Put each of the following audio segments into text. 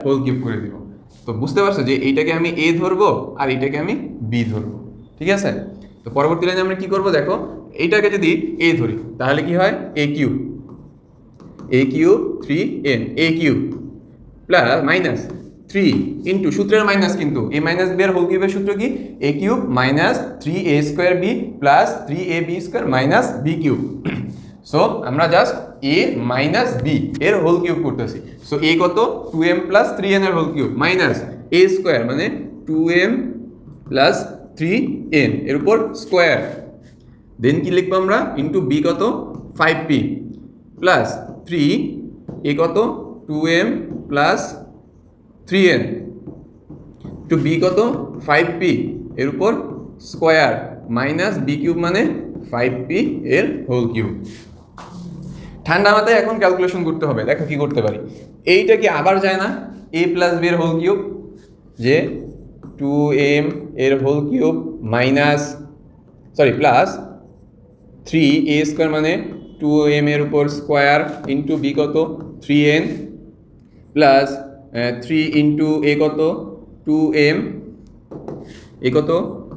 Whole cube করে দিব। তো বুঝতে পারছো যে এইটাকে আমি এ ধরবো আর এইটাকে আমি বি ধরবো, ঠিক আছে? তো পরবর্তী লাইনে আমরা কি করব দেখো, এইটাকে যদি এ ধরি তাহলে কি হয়, a cube 3n a cube plus minus 3 into সূত্রের মাইনাস, কিন্তু এ মাইনাস বি এর হোল কিউবের সূত্র কি, a cube minus 3a square b plus 3ab square minus b cube. So আমরা জাস্ট এ মাইনাস বি এর হোল কিউব করতেছি। So a কত, 2m প্লাস 3n এর whole cube minus a square মানে 2m প্লাস 3n এর উপর square, দেন কি লিখবো আমরা, ইন্টু বি কত 5p প্লাস 3 এ কত 2m plus 3n two B কত 5p এর উপর স্কোয়ার মাইনাস বি কিউব মানে 5p এর হোল কিউব। ঠান্ডা মাথায় এখন ক্যালকুলেশন করতে হবে। দেখো কি করতে পারি, এইটা কি আবার যায় না, a প্লাস বি এর হোল কিউব, যে 2m এর whole cube minus plus 3a square মানে 2m এর উপর স্কোয়ার ইন্টু বি কত 3n প্লাস 3 ইন্টু এ কত 2m, এ কত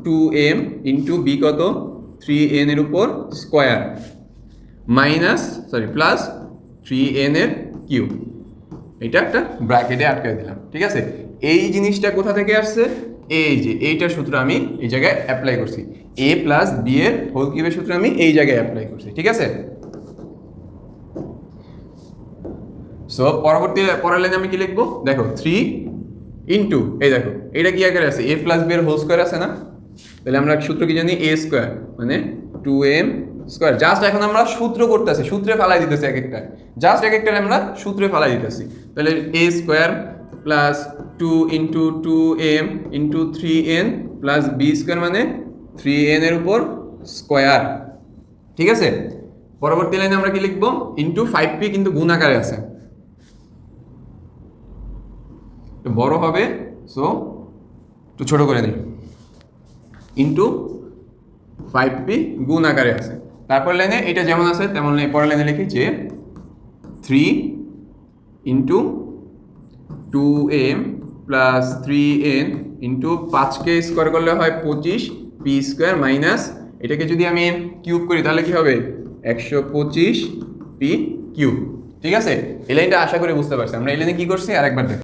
2m ইন্টু বি কত 3n এর উপর স্কোয়ার মাইনাস প্লাস 3n এর কিউব। এটা একটা ব্র্যাকেটে আটকে দিলাম, ঠিক আছে? এই জিনিসটা কোথা থেকে আসছে, এই যে এইটার সূত্র আমি এই জায়গায় অ্যাপ্লাই করছি, a প্লাস বি এর হোল কিউবের সূত্র আমি এই জায়গায় অ্যাপ্লাই করছি, ঠিক আছে? সো পরের লাইনে আমি কি লিখবো দেখো, 3 ইন্টু এই দেখো এটা কি আকারে আছে, a প্লাস বি এর হোল স্কোয়ার আছে না, তাহলে আমরা সূত্র কি জানি, a স্কোয়ার মানে 2m স্কোয়ার। জাস্ট এখন আমরা সূত্র করতেছি, সূত্রে ফালাই দিতেছি এক একটা, জাস্ট এক একটা আমরা সূত্রে ফালাই দিতেছি। তাহলে a square plus 2 into 2m into 3n plus b square মানে 3n এর উপর স্কোয়ার, ঠিক আছে? পরবর্তী লাইনে আমরা কি লিখবো, ইন্টু 5p কিন্তু গুণ আকারে আছে, বড় হবে, সো একটু ছোট করে দিই, ইন্টু 5p গুণ আকারে আছে। তারপর লাইনে এটা যেমন আছে তেমন পরের লাইনে লিখি যে 3 into 2m plus 3n into 5কে স্কোয়ার করলে হয় 25p স্কোয়ার মাইনাস এটাকে যদি আমি কিউব করি তাহলে কি হবে 125p কিউব, ঠিক আছে? এই লাইনটা আশা করি বুঝতে পারছি। আমরা এই লাইনে কি করছি আরেকবার দেখো।